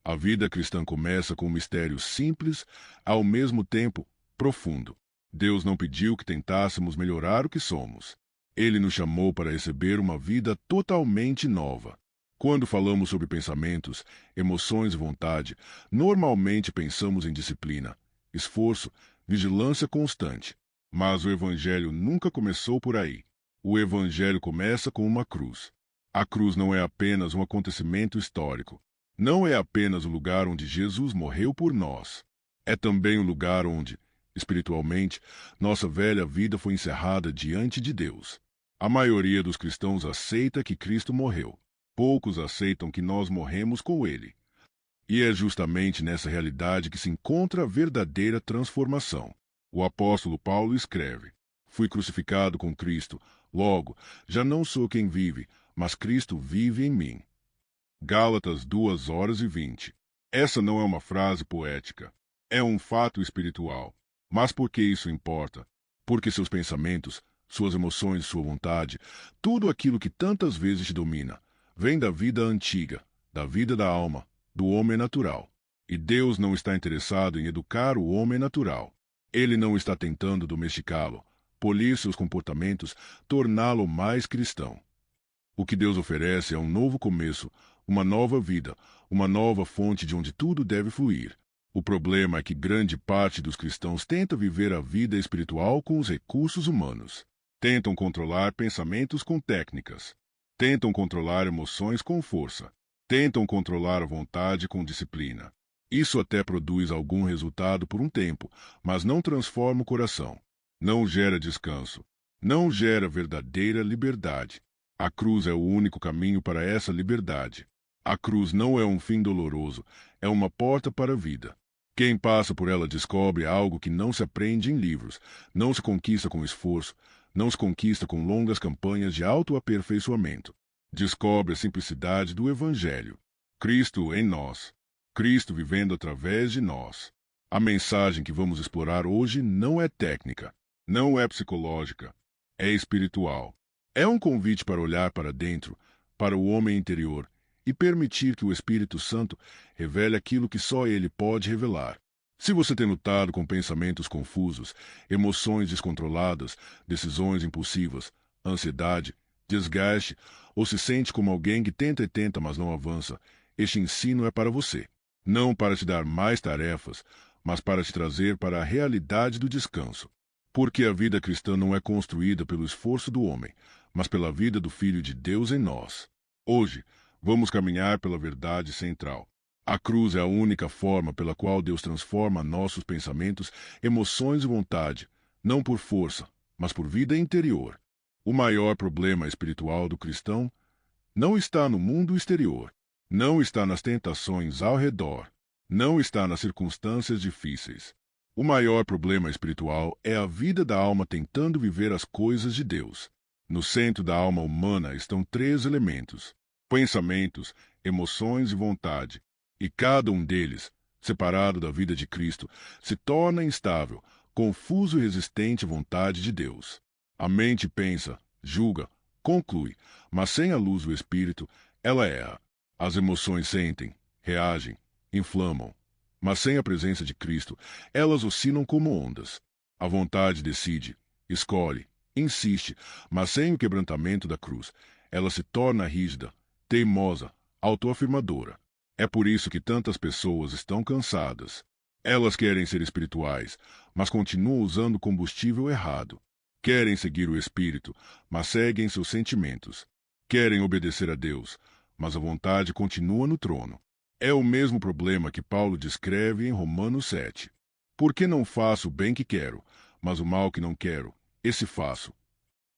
A vida cristã começa com um mistério simples, ao mesmo tempo profundo. Deus não pediu que tentássemos melhorar o que somos. Ele nos chamou para receber uma vida totalmente nova. Quando falamos sobre pensamentos, emoções e vontade, normalmente pensamos em disciplina, esforço, vigilância constante. Mas o Evangelho nunca começou por aí. O Evangelho começa com uma cruz. A cruz não é apenas um acontecimento histórico. Não é apenas o lugar onde Jesus morreu por nós. É também o lugar onde, espiritualmente, nossa velha vida foi encerrada diante de Deus. A maioria dos cristãos aceita que Cristo morreu. Poucos aceitam que nós morremos com Ele. E é justamente nessa realidade que se encontra a verdadeira transformação. O apóstolo Paulo escreve: Fui crucificado com Cristo, logo, já não sou quem vive, mas Cristo vive em mim. Gálatas 2:20. Essa não é uma frase poética. É um fato espiritual. Mas por que isso importa? Porque seus pensamentos, suas emoções, sua vontade, tudo aquilo que tantas vezes te domina, vem da vida antiga, da vida da alma, do homem natural. E Deus não está interessado em educar o homem natural. Ele não está tentando domesticá-lo, polir seus comportamentos, torná-lo mais cristão. O que Deus oferece é um novo começo, uma nova vida, uma nova fonte de onde tudo deve fluir. O problema é que grande parte dos cristãos tenta viver a vida espiritual com os recursos humanos. Tentam controlar pensamentos com técnicas. Tentam controlar emoções com força. Tentam controlar a vontade com disciplina. Isso até produz algum resultado por um tempo, mas não transforma o coração. Não gera descanso. Não gera verdadeira liberdade. A cruz é o único caminho para essa liberdade. A cruz não é um fim doloroso, é uma porta para a vida. Quem passa por ela descobre algo que não se aprende em livros, não se conquista com esforço, não se conquista com longas campanhas de autoaperfeiçoamento. Descobre a simplicidade do Evangelho. Cristo em nós. Cristo vivendo através de nós. A mensagem que vamos explorar hoje não é técnica, não é psicológica, é espiritual. É um convite para olhar para dentro, para o homem interior, e permitir que o Espírito Santo revele aquilo que só Ele pode revelar. Se você tem lutado com pensamentos confusos, emoções descontroladas, decisões impulsivas, ansiedade, desgaste, ou se sente como alguém que tenta e tenta, mas não avança, este ensino é para você. Não para te dar mais tarefas, mas para te trazer para a realidade do descanso. Porque a vida cristã não é construída pelo esforço do homem, mas pela vida do Filho de Deus em nós. Hoje, vamos caminhar pela verdade central. A cruz é a única forma pela qual Deus transforma nossos pensamentos, emoções e vontade, não por força, mas por vida interior. O maior problema espiritual do cristão não está no mundo exterior, não está nas tentações ao redor, não está nas circunstâncias difíceis. O maior problema espiritual é a vida da alma tentando viver as coisas de Deus. No centro da alma humana estão 3 elementos: pensamentos, emoções e vontade. E cada um deles, separado da vida de Cristo, se torna instável, confuso e resistente à vontade de Deus. A mente pensa, julga, conclui, mas sem a luz do Espírito, ela erra. As emoções sentem, reagem, inflamam, mas sem a presença de Cristo, elas oscilam como ondas. A vontade decide, escolhe, insiste, mas sem o quebrantamento da cruz, ela se torna rígida, teimosa, autoafirmadora. É por isso que tantas pessoas estão cansadas. Elas querem ser espirituais, mas continuam usando o combustível errado. Querem seguir o Espírito, mas seguem seus sentimentos. Querem obedecer a Deus, mas a vontade continua no trono. É o mesmo problema que Paulo descreve em Romanos 7. Porque não faço o bem que quero, mas o mal que não quero, esse faço.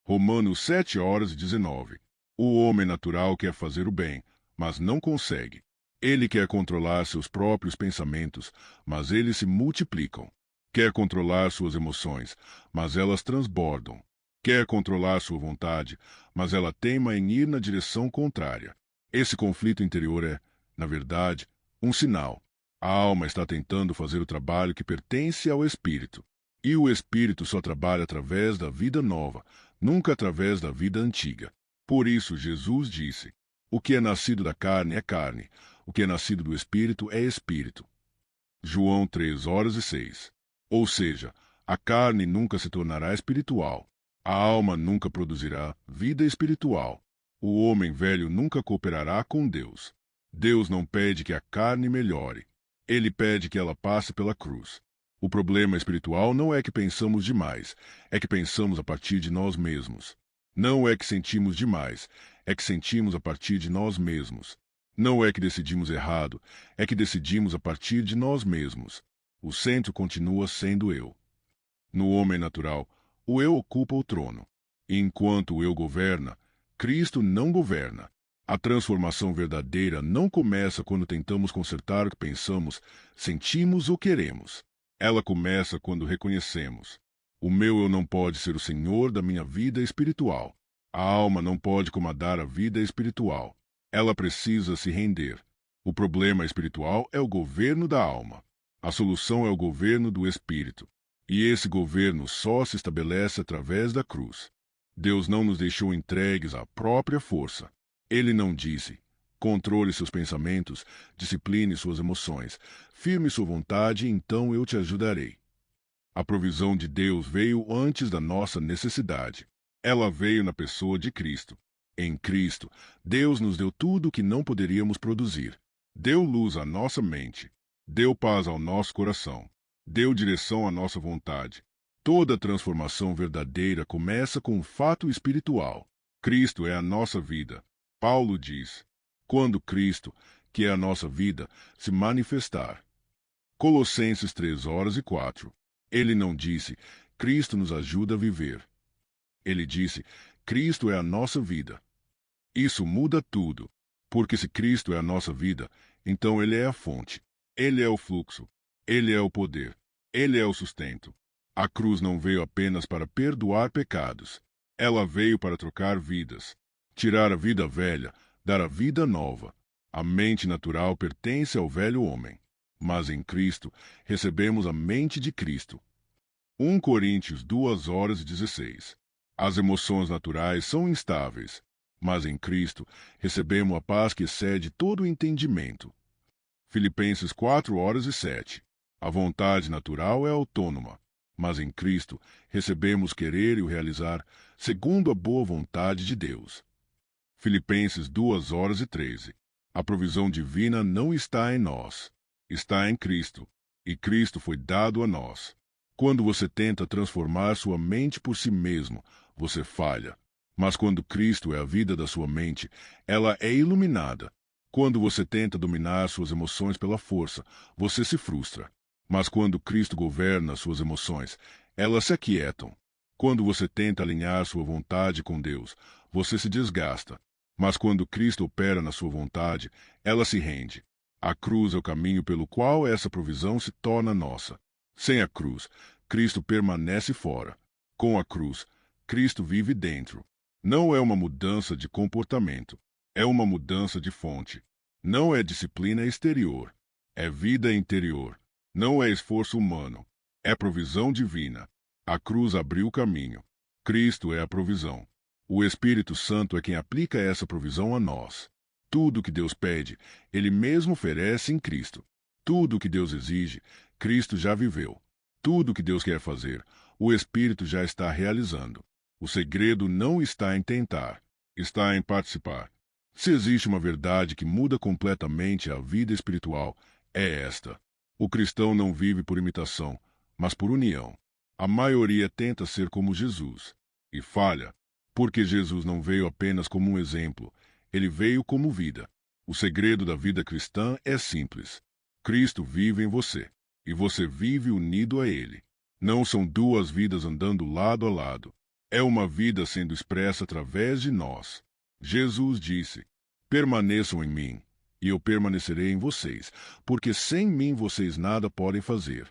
Romanos 7:19. O homem natural quer fazer o bem, mas não consegue. Ele quer controlar seus próprios pensamentos, mas eles se multiplicam. Quer controlar suas emoções, mas elas transbordam. Quer controlar sua vontade, mas ela teima em ir na direção contrária. Esse conflito interior é, na verdade, um sinal. A alma está tentando fazer o trabalho que pertence ao Espírito. E o Espírito só trabalha através da vida nova, nunca através da vida antiga. Por isso Jesus disse: O que é nascido da carne é carne, O que é nascido do Espírito é Espírito. João 3:6. Ou seja, a carne nunca se tornará espiritual. A alma nunca produzirá vida espiritual. O homem velho nunca cooperará com Deus. Deus não pede que a carne melhore. Ele pede que ela passe pela cruz. O problema espiritual não é que pensamos demais, é que pensamos a partir de nós mesmos. Não é que sentimos demais, é que sentimos a partir de nós mesmos. Não é que decidimos errado, é que decidimos a partir de nós mesmos. O centro continua sendo eu. No homem natural, o eu ocupa o trono. E enquanto o eu governa, Cristo não governa. A transformação verdadeira não começa quando tentamos consertar o que pensamos, sentimos ou queremos. Ela começa quando reconhecemos: o meu eu não pode ser o senhor da minha vida espiritual. A alma não pode comandar a vida espiritual. Ela precisa se render. O problema espiritual é o governo da alma. A solução é o governo do espírito. E esse governo só se estabelece através da cruz. Deus não nos deixou entregues à própria força. Ele não disse: controle seus pensamentos, discipline suas emoções, firme sua vontade, então eu te ajudarei. A provisão de Deus veio antes da nossa necessidade. Ela veio na pessoa de Cristo. Em Cristo, Deus nos deu tudo o que não poderíamos produzir. Deu luz à nossa mente. Deu paz ao nosso coração. Deu direção à nossa vontade. Toda transformação verdadeira começa com um fato espiritual. Cristo é a nossa vida. Paulo diz: quando Cristo, que é a nossa vida, se manifestar. Colossenses 3:4. Ele não disse: Cristo nos ajuda a viver. Ele disse: Cristo é a nossa vida. Isso muda tudo, porque se Cristo é a nossa vida, então Ele é a fonte. Ele é o fluxo. Ele é o poder. Ele é o sustento. A cruz não veio apenas para perdoar pecados. Ela veio para trocar vidas. Tirar a vida velha, dar a vida nova. A mente natural pertence ao velho homem. Mas em Cristo, recebemos a mente de Cristo. 1 Coríntios 2:16. As emoções naturais são instáveis, mas em Cristo recebemos a paz que excede todo o entendimento. Filipenses 4:7. A vontade natural é autônoma, mas em Cristo recebemos querer e o realizar segundo a boa vontade de Deus. Filipenses 2:13. A provisão divina não está em nós, está em Cristo, e Cristo foi dado a nós. Quando você tenta transformar sua mente por si mesmo, você falha. Mas quando Cristo é a vida da sua mente, ela é iluminada. Quando você tenta dominar suas emoções pela força, você se frustra. Mas quando Cristo governa suas emoções, elas se aquietam. Quando você tenta alinhar sua vontade com Deus, você se desgasta. Mas quando Cristo opera na sua vontade, ela se rende. A cruz é o caminho pelo qual essa provisão se torna nossa. Sem a cruz, Cristo permanece fora. Com a cruz, Cristo vive dentro. Não é uma mudança de comportamento, é uma mudança de fonte. Não é disciplina exterior, é vida interior. Não é esforço humano, é provisão divina. A cruz abriu o caminho. Cristo é a provisão. O Espírito Santo é quem aplica essa provisão a nós. Tudo que Deus pede, Ele mesmo oferece em Cristo. Tudo que Deus exige, Cristo já viveu. Tudo que Deus quer fazer, o Espírito já está realizando. O segredo não está em tentar, está em participar. Se existe uma verdade que muda completamente a vida espiritual, é esta: o cristão não vive por imitação, mas por união. A maioria tenta ser como Jesus, e falha, porque Jesus não veio apenas como um exemplo, ele veio como vida. O segredo da vida cristã é simples. Cristo vive em você, e você vive unido a Ele. Não são duas vidas andando lado a lado. É uma vida sendo expressa através de nós. Jesus disse: permaneçam em mim, e eu permanecerei em vocês, porque sem mim vocês nada podem fazer.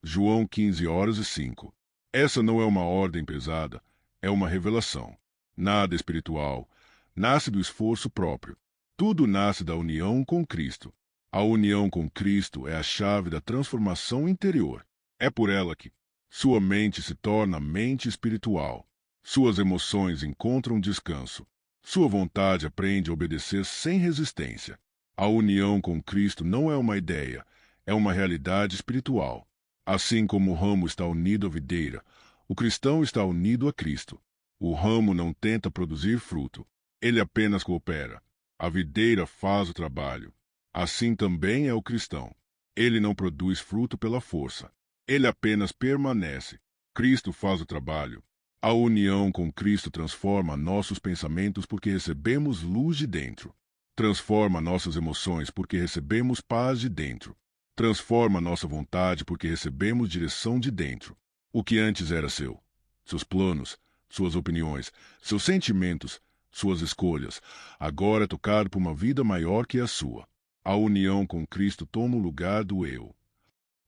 João 15:05. Essa não é uma ordem pesada, é uma revelação. Nada espiritual nasce do esforço próprio. Tudo nasce da união com Cristo. A união com Cristo é a chave da transformação interior. É por ela que sua mente se torna mente espiritual. Suas emoções encontram descanso. Sua vontade aprende a obedecer sem resistência. A união com Cristo não é uma ideia, é uma realidade espiritual. Assim como o ramo está unido à videira, o cristão está unido a Cristo. O ramo não tenta produzir fruto, ele apenas coopera. A videira faz o trabalho. Assim também é o cristão. Ele não produz fruto pela força. Ele apenas permanece. Cristo faz o trabalho. A união com Cristo transforma nossos pensamentos porque recebemos luz de dentro. Transforma nossas emoções porque recebemos paz de dentro. Transforma nossa vontade porque recebemos direção de dentro. O que antes era seu, seus planos, suas opiniões, seus sentimentos, suas escolhas, agora é tocado por uma vida maior que a sua. A união com Cristo toma o lugar do eu.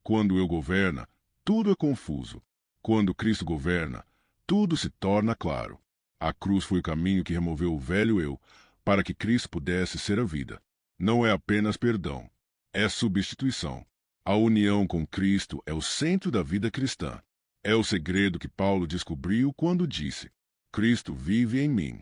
Quando o eu governa, tudo é confuso. Quando Cristo governa, tudo se torna claro. A cruz foi o caminho que removeu o velho eu, para que Cristo pudesse ser a vida. Não é apenas perdão, é substituição. A união com Cristo é o centro da vida cristã. É o segredo que Paulo descobriu quando disse: Cristo vive em mim.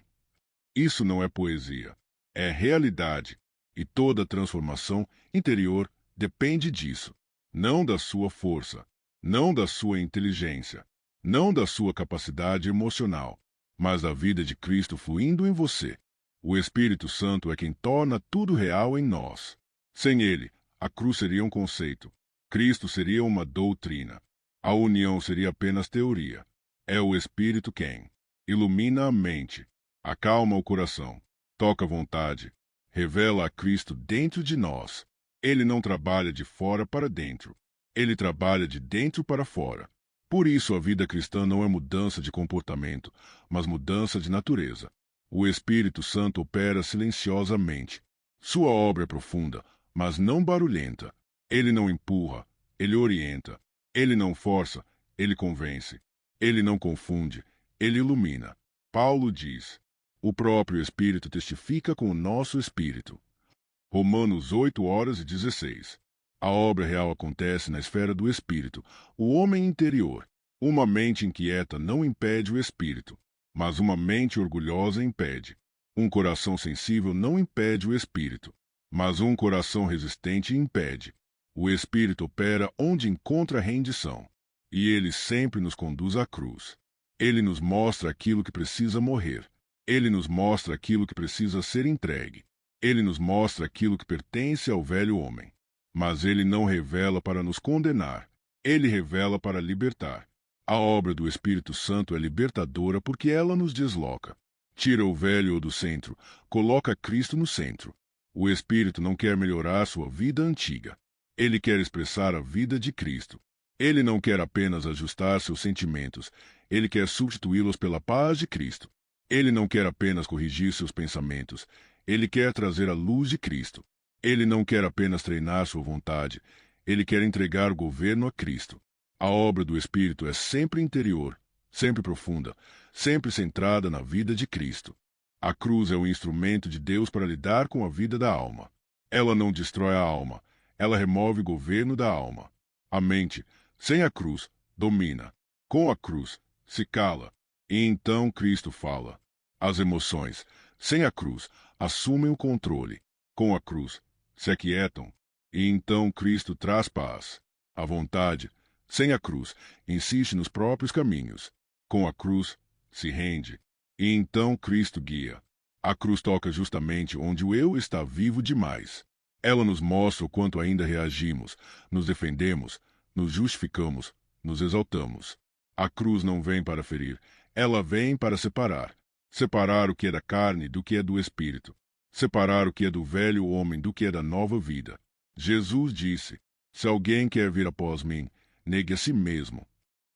Isso não é poesia, é realidade. E toda transformação interior depende disso. Não da sua força, não da sua inteligência, não da sua capacidade emocional, mas da vida de Cristo fluindo em você. O Espírito Santo é quem torna tudo real em nós. Sem ele, a cruz seria um conceito. Cristo seria uma doutrina. A união seria apenas teoria. É o Espírito quem ilumina a mente, acalma o coração, toca a vontade, revela a Cristo dentro de nós. Ele não trabalha de fora para dentro. Ele trabalha de dentro para fora. Por isso a vida cristã não é mudança de comportamento, mas mudança de natureza. O Espírito Santo opera silenciosamente. Sua obra é profunda, mas não barulhenta. Ele não empurra, ele orienta. Ele não força, ele convence. Ele não confunde, ele ilumina. Paulo diz: o próprio Espírito testifica com o nosso espírito. Romanos 8:16. A obra real acontece na esfera do espírito, o homem interior. Uma mente inquieta não impede o espírito, mas uma mente orgulhosa impede. Um coração sensível não impede o espírito, mas um coração resistente impede. O espírito opera onde encontra rendição, e ele sempre nos conduz à cruz. Ele nos mostra aquilo que precisa morrer. Ele nos mostra aquilo que precisa ser entregue. Ele nos mostra aquilo que pertence ao velho homem. Mas ele não revela para nos condenar. Ele revela para libertar. A obra do Espírito Santo é libertadora porque ela nos desloca. Tira o velho do centro, coloca Cristo no centro. O Espírito não quer melhorar sua vida antiga. Ele quer expressar a vida de Cristo. Ele não quer apenas ajustar seus sentimentos. Ele quer substituí-los pela paz de Cristo. Ele não quer apenas corrigir seus pensamentos. Ele quer trazer a luz de Cristo. Ele não quer apenas treinar sua vontade. Ele quer entregar o governo a Cristo. A obra do Espírito é sempre interior, sempre profunda, sempre centrada na vida de Cristo. A cruz é o instrumento de Deus para lidar com a vida da alma. Ela não destrói a alma, ela remove o governo da alma. A mente, sem a cruz, domina. Com a cruz, se cala. E então Cristo fala. As emoções, sem a cruz, assumem o controle. Com a cruz, se aquietam. E então Cristo traz paz. A vontade, sem a cruz, insiste nos próprios caminhos. Com a cruz, se rende. E então Cristo guia. A cruz toca justamente onde o eu está vivo demais. Ela nos mostra o quanto ainda reagimos, nos defendemos, nos justificamos, nos exaltamos. A cruz não vem para ferir, ela vem para separar. Separar o que é da carne do que é do espírito. Separar o que é do velho homem do que é da nova vida. Jesus disse: se alguém quer vir após mim, negue a si mesmo.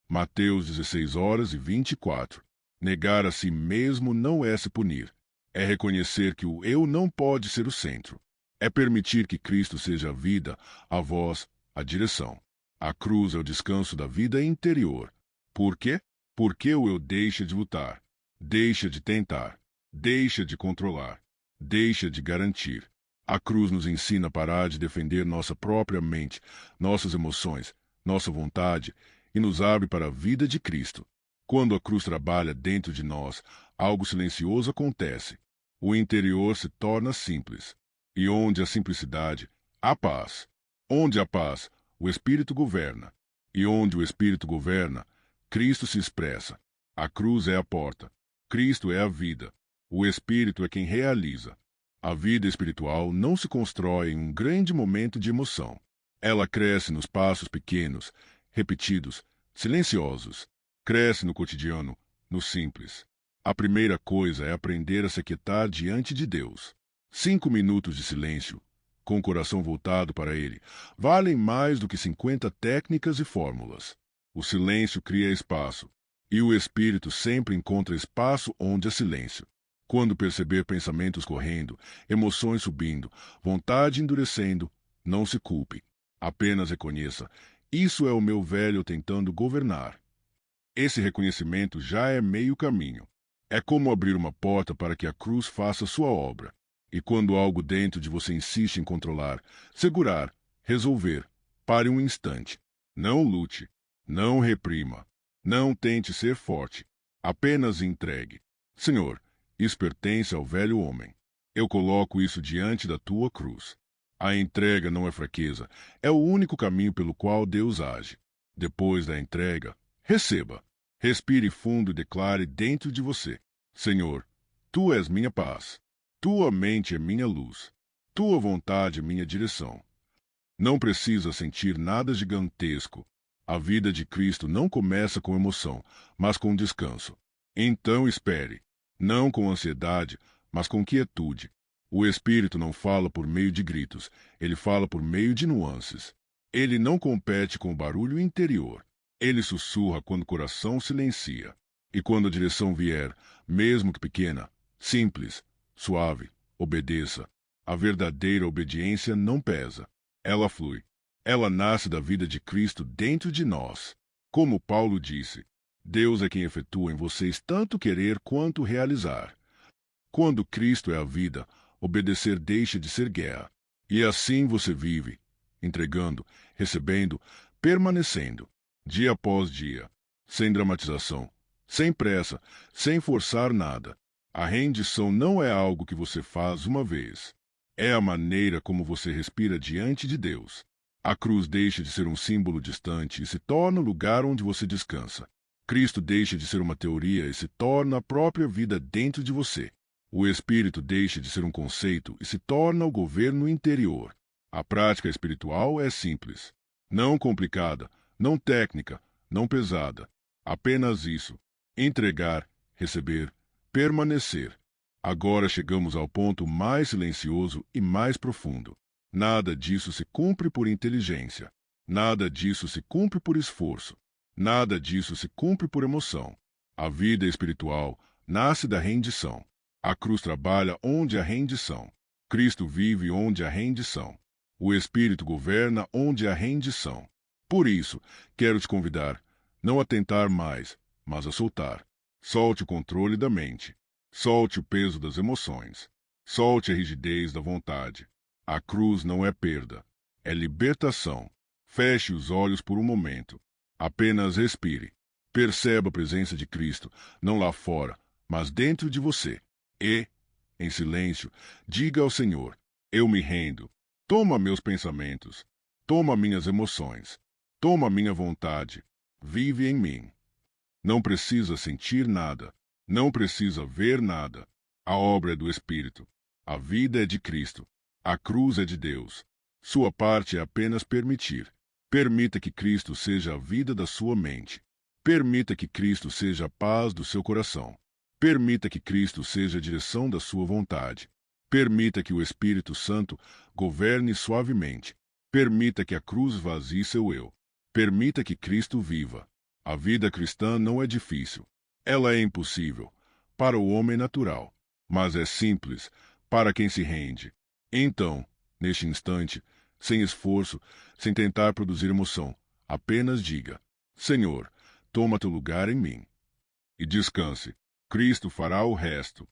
Mateus 16:24. Negar a si mesmo não é se punir. É reconhecer que o eu não pode ser o centro. É permitir que Cristo seja a vida, a voz, a direção. A cruz é o descanso da vida interior. Por quê? Porque o eu deixa de lutar, deixa de tentar, deixa de controlar, deixa de garantir. A cruz nos ensina a parar de defender nossa própria mente, nossas emoções, nossa vontade, e nos abre para a vida de Cristo. Quando a cruz trabalha dentro de nós, algo silencioso acontece. O interior se torna simples. E onde há simplicidade, há paz. Onde há paz, o Espírito governa. E onde o Espírito governa, Cristo se expressa. A cruz é a porta. Cristo é a vida. O Espírito é quem realiza. A vida espiritual não se constrói em um grande momento de emoção. Ela cresce nos passos pequenos, repetidos, silenciosos. Cresce no cotidiano, no simples. A primeira coisa é aprender a se aquietar diante de Deus. 5 minutos de silêncio, com o coração voltado para Ele, valem mais do que 50 técnicas e fórmulas. O silêncio cria espaço, e o Espírito sempre encontra espaço onde há silêncio. Quando perceber pensamentos correndo, emoções subindo, vontade endurecendo, não se culpe. Apenas reconheça: isso é o meu velho tentando governar. Esse reconhecimento já é meio caminho. É como abrir uma porta para que a cruz faça sua obra. E quando algo dentro de você insiste em controlar, segurar, resolver, pare um instante. Não lute. Não reprima. Não tente ser forte. Apenas entregue. Senhor, isso pertence ao velho homem. Eu coloco isso diante da tua cruz. A entrega não é fraqueza. É o único caminho pelo qual Deus age. Depois da entrega, receba. Respire fundo e declare dentro de você: Senhor, tu és minha paz. Tua mente é minha luz. Tua vontade é minha direção. Não precisa sentir nada gigantesco. A vida de Cristo não começa com emoção, mas com descanso. Então espere, não com ansiedade, mas com quietude. O Espírito não fala por meio de gritos, ele fala por meio de nuances. Ele não compete com o barulho interior. Ele sussurra quando o coração silencia. E quando a direção vier, mesmo que pequena, simples, suave, obedeça. A verdadeira obediência não pesa. Ela flui. Ela nasce da vida de Cristo dentro de nós. Como Paulo disse, Deus é quem efetua em vocês tanto querer quanto realizar. Quando Cristo é a vida, obedecer deixa de ser guerra. E assim você vive, entregando, recebendo, permanecendo, dia após dia, sem dramatização, sem pressa, sem forçar nada. A rendição não é algo que você faz uma vez. É a maneira como você respira diante de Deus. A cruz deixa de ser um símbolo distante e se torna o lugar onde você descansa. Cristo deixa de ser uma teoria e se torna a própria vida dentro de você. O Espírito deixa de ser um conceito e se torna o governo interior. A prática espiritual é simples. Não complicada, não técnica, não pesada. Apenas isso. Entregar, receber, permanecer. Agora chegamos ao ponto mais silencioso e mais profundo. Nada disso se cumpre por inteligência. Nada disso se cumpre por esforço. Nada disso se cumpre por emoção. A vida espiritual nasce da rendição. A cruz trabalha onde há rendição. Cristo vive onde há rendição. O Espírito governa onde há rendição. Por isso, quero te convidar, não a tentar mais, mas a soltar. Solte o controle da mente. Solte o peso das emoções. Solte a rigidez da vontade. A cruz não é perda, é libertação. Feche os olhos por um momento. Apenas respire. Perceba a presença de Cristo, não lá fora, mas dentro de você. E, em silêncio, diga ao Senhor: eu me rendo. Toma meus pensamentos. Toma minhas emoções. Toma minha vontade. Vive em mim. Não precisa sentir nada. Não precisa ver nada. A obra é do Espírito. A vida é de Cristo. A cruz é de Deus. Sua parte é apenas permitir. Permita que Cristo seja a vida da sua mente. Permita que Cristo seja a paz do seu coração. Permita que Cristo seja a direção da sua vontade. Permita que o Espírito Santo governe suavemente. Permita que a cruz vazie seu eu. Permita que Cristo viva. A vida cristã não é difícil. Ela é impossível para o homem natural, mas é simples para quem se rende. Então, neste instante, sem esforço, sem tentar produzir emoção, apenas diga: Senhor, toma teu lugar em mim. E descanse. Cristo fará o resto.